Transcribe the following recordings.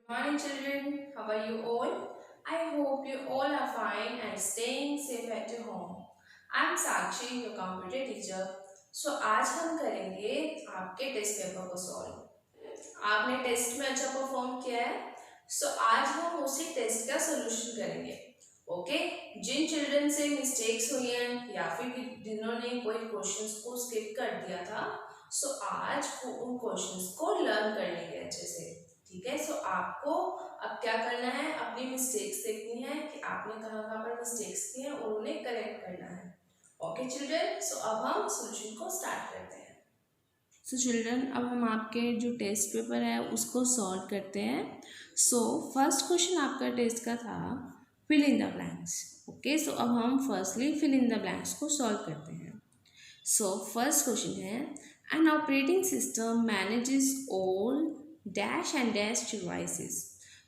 Morning children, how are you all? I hope you all are fine and staying safe at your home. I'm Sakshi, your computer teacher. So आज हम करेंगे आपके test paper को solve. आपने test में अच्छा perform किया है, सो आज हम उसी टेस्ट का सोल्यूशन करेंगे। ओके, जिन चिल्ड्रन से मिस्टेक्स हुई हैं या फिर जिन्होंने कोई क्वेश्चंस को स्किप कर दिया था, सो आज वो उन क्वेश्चंस को लर्न कर लेंगे अच्छे से। ठीक है, सो आपको अब क्या करना है, अपनी मिस्टेक्स देखनी है कि आपने कहाँ कहाँ पर मिस्टेक्स की हैं और उन्हें करेक्ट करना है। ओके चिल्ड्रन, सो अब हम सोल्यूशन को स्टार्ट करते हैं। सो चिल्ड्रन, अब हम आपके जो टेस्ट पेपर है उसको सॉल्व करते हैं। सो फर्स्ट क्वेश्चन आपका टेस्ट का था fill in the blanks. Okay, so अब हम firstly fill in the blanks को सॉल्व करते हैं। सो फर्स्ट क्वेश्चन है an operating system manages all dash and dash devices.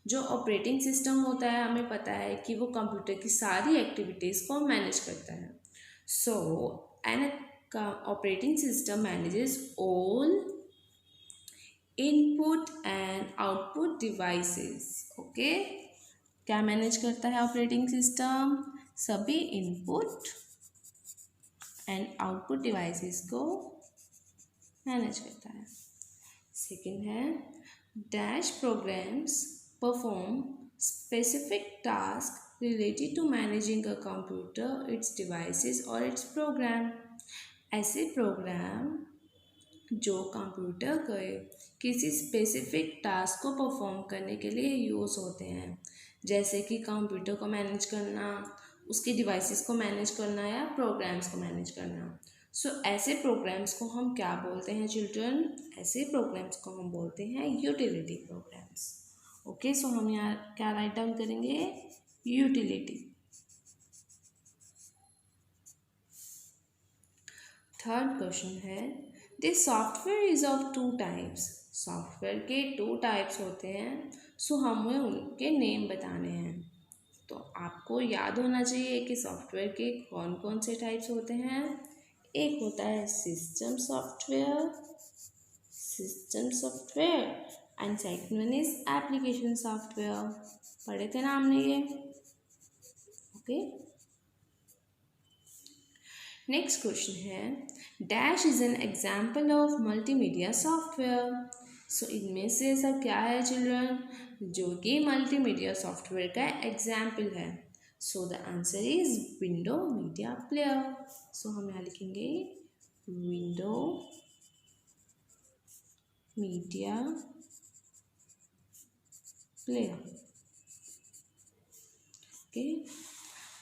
जो ऑपरेटिंग सिस्टम होता है हमें पता है कि वो कंप्यूटर की सारी एक्टिविटीज़ को मैनेज करता है। So an operating system manages all input and output devices. Okay, क्या मैनेज करता है ऑपरेटिंग सिस्टम? सभी इनपुट एंड आउटपुट डिवाइसेस को मैनेज करता है। सेकेंड है dash programs perform specific task related to managing a computer, its devices और its program. ऐसे प्रोग्राम जो कंप्यूटर के किसी स्पेसिफिक टास्क को परफॉर्म करने के लिए यूज़ होते हैं, जैसे कि कंप्यूटर को मैनेज करना, उसके डिवाइसेस को मैनेज करना या प्रोग्राम्स को मैनेज करना। सो ऐसे प्रोग्राम्स को हम क्या बोलते हैं चिल्ड्रन? ऐसे प्रोग्राम्स को हम बोलते हैं यूटिलिटी प्रोग्राम्स। ओके, सो हम यहाँ क्या राइट डाउन करेंगे? यूटिलिटी। थर्ड क्वेश्चन है this software is of two types. Software के टू टाइप्स होते हैं, सो हमें उनके नेम बताने हैं। तो आपको याद होना चाहिए कि सॉफ्टवेयर के कौन कौन से टाइप्स होते हैं। एक होता है system software and second one is application software. पढ़े थे ना हमने ये? ओके, नेक्स्ट क्वेश्चन है dash is an example of multimedia software. So इनमें से ऐसा क्या है चिल्ड्रन जो कि मल्टीमीडिया सॉफ्टवेयर का एग्जाम्पल है? So the answer is window media player. So हम यहाँ लिखेंगे window media player. Okay,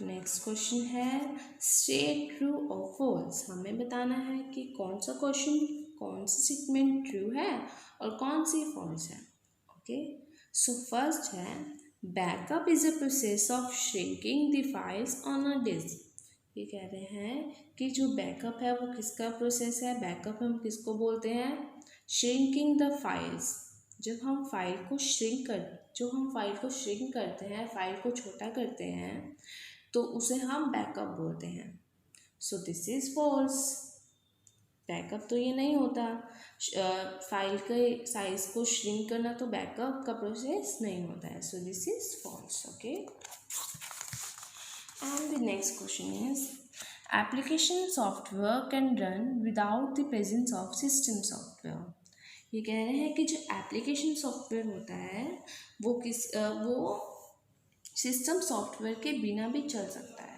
next question है स्टेट ट्रू और फॉल्स। हमें बताना है कि कौन सा क्वेश्चन, कौन सा स्टेटमेंट ट्रू है और कौन सी फॉल्स है। ओके, सो फर्स्ट है backup is a process of shrinking the files on a disk. ये कह रहे हैं कि जो बैकअप है वो किसका प्रोसेस है? बैकअप हम किसको बोलते हैं? Shrinking the files. जब हम फाइल को श्रिंक करते हैं, फाइल को छोटा करते हैं, तो उसे हम बैकअप बोलते हैं। So this is false. Backup तो ये नहीं होता। फाइल के साइज को श्रिंक करना तो बैकअप का प्रोसेस नहीं होता है। So this is false. Okay, and the next question is application software can run without the presence of system software. ये कह रहे हैं कि जो एप्लीकेशन सॉफ्टवेयर होता है वो सिस्टम सॉफ्टवेयर के बिना भी चल सकता है।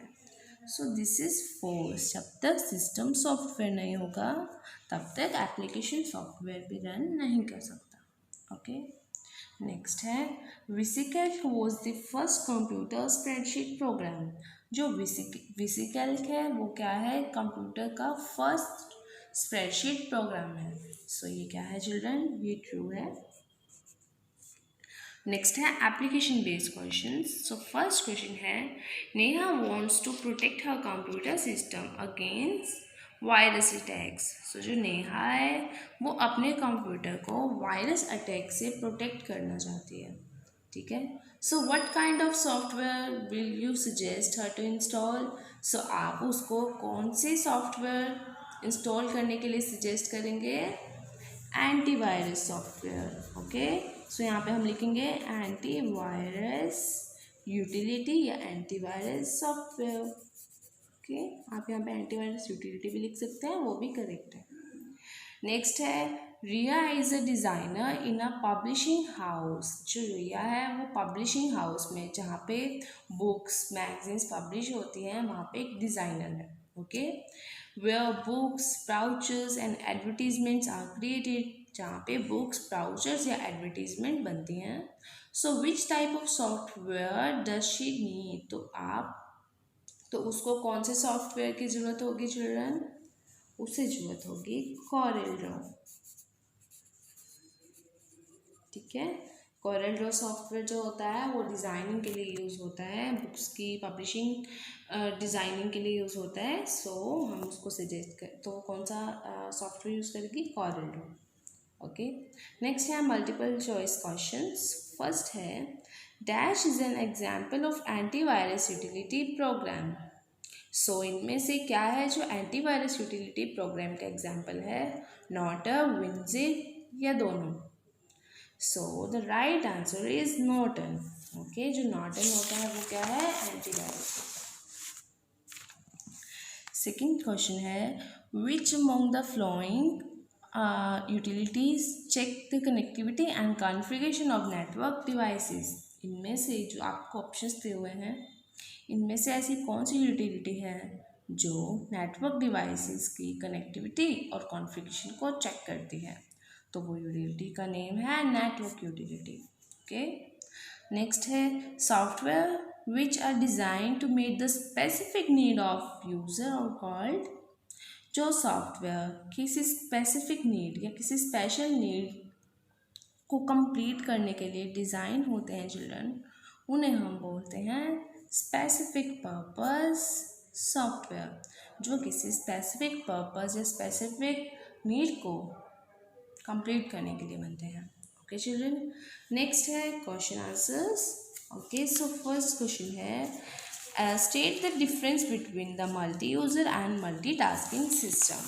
So this is false. जब तक सिस्टम सॉफ्टवेयर नहीं होगा तब तक एप्लीकेशन सॉफ्टवेयर भी रन नहीं कर सकता। ओके, नेक्स्ट है VisiCalc was the first computer spreadsheet program. जो विसिकैल्क है वो क्या है? कंप्यूटर का फर्स्ट स्प्रेडशीट प्रोग्राम है। सो ये क्या है चिल्ड्रन? ये ट्रू है। नेक्स्ट है application based questions. So first question है Neha wants to protect her computer system against virus attacks. So जो नेहा है वो अपने कंप्यूटर को वायरस अटैक से प्रोटेक्ट करना चाहती है। ठीक है, so what kind of software will you suggest her to install? So आप उसको कौन से सॉफ्टवेयर इंस्टॉल करने के लिए सजेस्ट करेंगे? Antivirus software. ओके, सो यहाँ पे हम लिखेंगे एंटीवायरस यूटिलिटी या एंटीवायरस सॉफ्टवेयर। ओके, आप यहाँ पे एंटीवायरस यूटिलिटी भी लिख सकते हैं, वो भी करेक्ट है। नेक्स्ट है Riya is a designer in a publishing house. जो रिया है वो पब्लिशिंग हाउस में, जहाँ पे बुक्स मैगजीन्स पब्लिश होती हैं, वहाँ पे एक डिज़ाइनर है। Okay, where books brochures and advertisements are created, जहाँ पे बुक्स ब्राउचर्स या एडवर्टीजमेंट बनती हैं। So which type of software does she need, तो उसको कौन से सॉफ्टवेयर की ज़रूरत होगी चिल्ड्रन? उसे ज़रूरत होगी कॉरेल ड्रॉ। ठीक है, कॉरेल ड्रॉ सॉफ्टवेयर जो होता है वो डिज़ाइनिंग के लिए यूज़ होता है, बुक्स की पब्लिशिंग डिज़ाइनिंग के लिए यूज़ होता है। सो हम उसको सजेस्ट कर, तो कौन सा सॉफ्टवेयर यूज़ करेगी? Corel Draw. ओके, नेक्स्ट है मल्टीपल चॉइस क्वेश्चंस। फर्स्ट है dash is an example of antivirus utility program. So इनमें से क्या है जो एंटीवायरस यूटिलिटी प्रोग्राम का एग्जाम्पल है? नॉर्टन, विनजिप या दोनों? So the right answer is Norton. Okay, जो नॉर्टन होता है वो क्या है? एंटीवायरस। सेकेंड क्वेश्चन है which among the following utilities check the connectivity and configuration of network devices. इनमें से जो आपको ऑप्शंस दिए हुए हैं, इनमें से ऐसी कौन सी यूटिलिटी है जो नेटवर्क डिवाइसेस की कनेक्टिविटी और कॉन्फ़िगरेशन को चेक करती है? तो वो यूटिलिटी का नेम है नेटवर्क यूटिलिटी। ओके, नेक्स्ट है software which are design to meet the specific need of user और कॉल्ड। जो सॉफ्टवेयर किसी स्पेसिफिक नीड या किसी स्पेशल नीड को कंप्लीट करने के लिए डिज़ाइन होते हैं चिल्ड्रन, उन्हें हम बोलते हैं स्पेसिफिक पर्पस सॉफ्टवेयर, जो किसी स्पेसिफिक पर्पस या स्पेसिफिक नीड को कंप्लीट करने के लिए बनते हैं। ओके चिल्ड्रन, नेक्स्ट है question answers. Okay, so first question है state the difference between the multi user and multitasking system.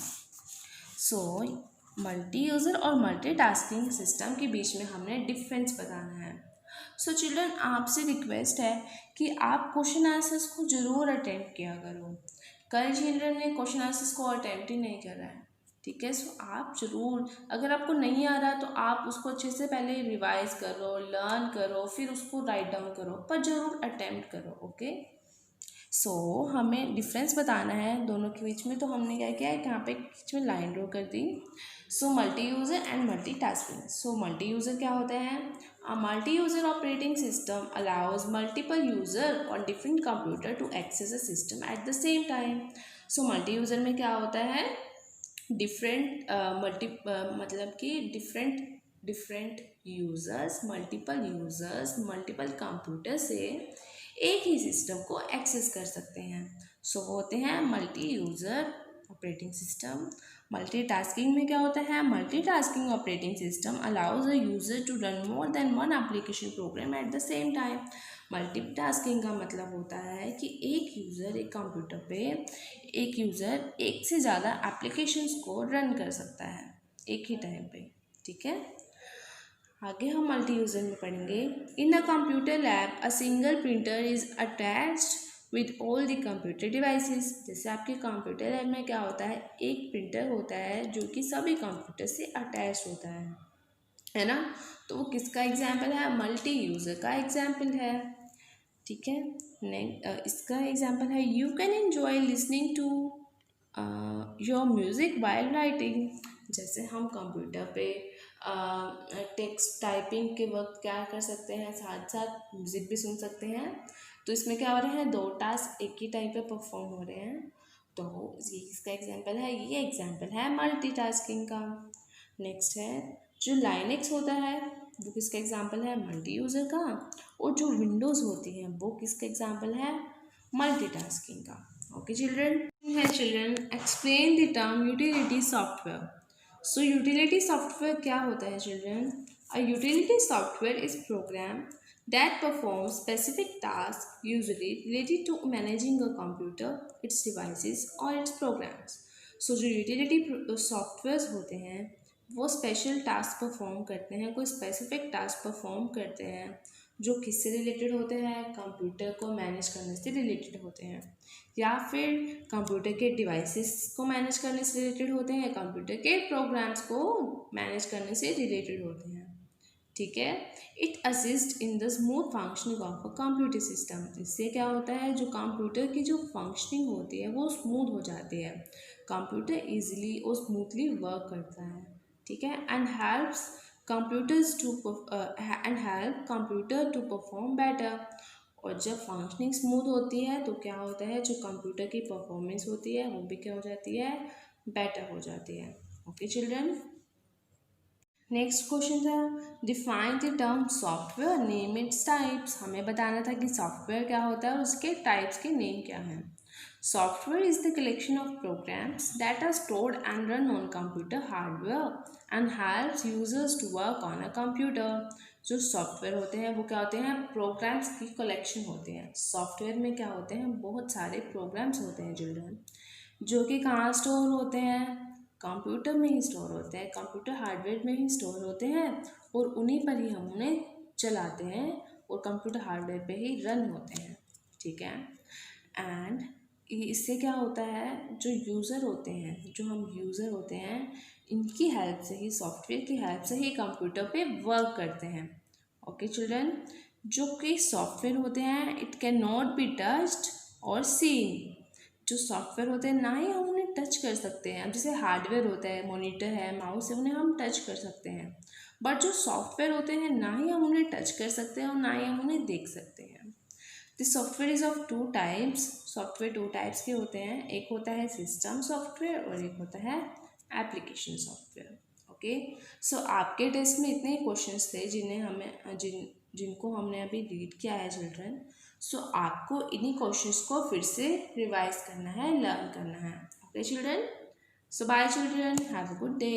So multi user और मल्टीटास्किंग सिस्टम के बीच में हमने डिफरेंस बताना है। सो चिल्ड्रन, आपसे रिक्वेस्ट है कि आप क्वेश्चन आंसर्स को ज़रूर अटेम्प्ट किया करो। कई चिल्ड्रन ने क्वेश्चन आंसर्स को अटेम्प्ट ही नहीं करा है। ठीक है, सो आप ज़रूर, अगर आपको नहीं आ रहा तो आप उसको अच्छे से पहले रिवाइज करो, लर्न करो, फिर उसको राइट डाउन करो, पर ज़रूर अटेम्प्ट करो। ओके, सो हमें डिफरेंस बताना है दोनों के बीच में, तो हमने क्या किया है, यहाँ पे बीच में लाइन ड्रॉ कर दी। So multi user and multitasking. So multi user क्या होता है? A multi user operating system allows multiple user on different computer to access a system at the same time. So multi user में क्या होता है? Different मतलब कि different users, multiple computer से एक ही सिस्टम को एक्सेस कर सकते हैं। सो वो होते हैं multi user operating system. Multitasking में क्या होता है? Multitasking operating system allows a user to run more than one application program at the same time. Multitasking का मतलब होता है कि एक यूज़र एक कंप्यूटर पे एक से ज़्यादा एप्लीकेशंस को रन कर सकता है एक ही टाइम पे। ठीक है, आगे हम मल्टी यूज़र में पढ़ेंगे। In a computer lab a single printer is attached with all the computer devices. जैसे आपके कंप्यूटर लैब में क्या होता है, एक प्रिंटर होता है जो कि सभी कंप्यूटर से अटैच होता है ना? तो वो किसका एग्जाम्पल है? मल्टी यूज़र का एग्जाम्पल है। ठीक है, इसका एग्जाम्पल है you can enjoy listening to your music while writing. जैसे हम कंप्यूटर पे टेक्स्ट टाइपिंग के वक्त क्या कर सकते हैं, साथ साथ म्यूज़िक भी सुन सकते हैं। तो इसमें क्या हो रहा है, दो टास्क एक ही टाइम पे परफॉर्म हो रहे हैं। तो ये इसका एग्जाम्पल है, ये एग्जाम्पल है मल्टीटास्किंग का। नेक्स्ट है जो लाइनेक्स होता है वो किसका एग्जाम्पल है? मल्टी यूज़र का। और जो विंडोज़ होती हैं वो किसका एग्जाम्पल है? मल्टीटास्किंग का। Okay children, explain the term utility software. So utility software क्या होता है children? A utility software is program that performs specific tasks usually related to managing a computer, its devices or its programs. So जो utility softwares होते हैं वो special task perform करते हैं, कोई स्पेसिफिक टास्क परफॉर्म करते हैं जो किससे रिलेटेड होते हैं, कंप्यूटर को मैनेज करने से रिलेटेड होते हैं, या फिर कंप्यूटर के डिवाइसेस को मैनेज करने से रिलेटेड होते हैं, कंप्यूटर के प्रोग्राम्स को मैनेज करने से रिलेटेड होते हैं। ठीक है। It assist in the smooth functioning of a computer system. इससे क्या होता है, जो कंप्यूटर की जो फंक्शनिंग होती है वो स्मूथ हो जाती है, कंप्यूटर इजीली और स्मूथली वर्क करता है। ठीक है। And helps computer to perform better. और जब फंक्शनिंग स्मूथ होती है तो क्या होता है, जो कंप्यूटर की परफॉर्मेंस होती है वो भी क्या हो जाती है, बेटर हो जाती है। Okay children. नेक्स्ट क्वेश्चन था, define the term software, name its types. हमें बताना था कि सॉफ्टवेयर क्या होता है और उसके टाइप्स के नेम क्या हैं। Software is the collection of programs that are stored and run on computer hardware and helps users to work on a computer. जो सॉफ्टवेयर होते हैं वो क्या होते हैं, प्रोग्राम्स की कलेक्शन होते हैं। सॉफ्टवेयर में क्या होते हैं, बहुत सारे प्रोग्राम्स होते हैं चिल्ड्रन, जो कि कहाँ स्टोर होते हैं, कंप्यूटर में ही स्टोर होते हैं, कंप्यूटर हार्डवेयर में ही स्टोर होते हैं और उन्हीं पर ही हम उन्हें चलाते हैं और कंप्यूटर हार्डवेयर पे ही रन होते हैं। ठीक है। एंड इससे क्या होता है, जो यूज़र होते हैं, जो हम यूज़र होते हैं, इनकी हेल्प से ही, सॉफ्टवेयर की हेल्प से ही कंप्यूटर पे वर्क करते हैं। Okay children. जो कि सॉफ्टवेयर होते हैं, it can not be touched और सीन। जो सॉफ्टवेयर होते हैं ना ही हम उन्हें टच कर सकते हैं। अब जैसे हार्डवेयर होता है, मॉनिटर है, माउस है, उन्हें हम टच कर सकते हैं, बट जो सॉफ्टवेयर होते हैं ना ही हम उन्हें टच कर सकते हैं और ना ही हम उन्हें देख सकते हैं। This software is of two types. Software two types के होते हैं, एक होता है सिस्टम सॉफ्टवेयर और एक होता है एप्लीकेशन सॉफ्टवेयर। ओके। सो आपके टेस्ट में इतने क्वेश्चंस थे जिनको हमने अभी रीड किया है चिल्ड्रन। सो आपको इन्हीं क्वेश्चंस को फिर से रिवाइज करना है, लर्न करना है। Okay children. So bye children, have a good day.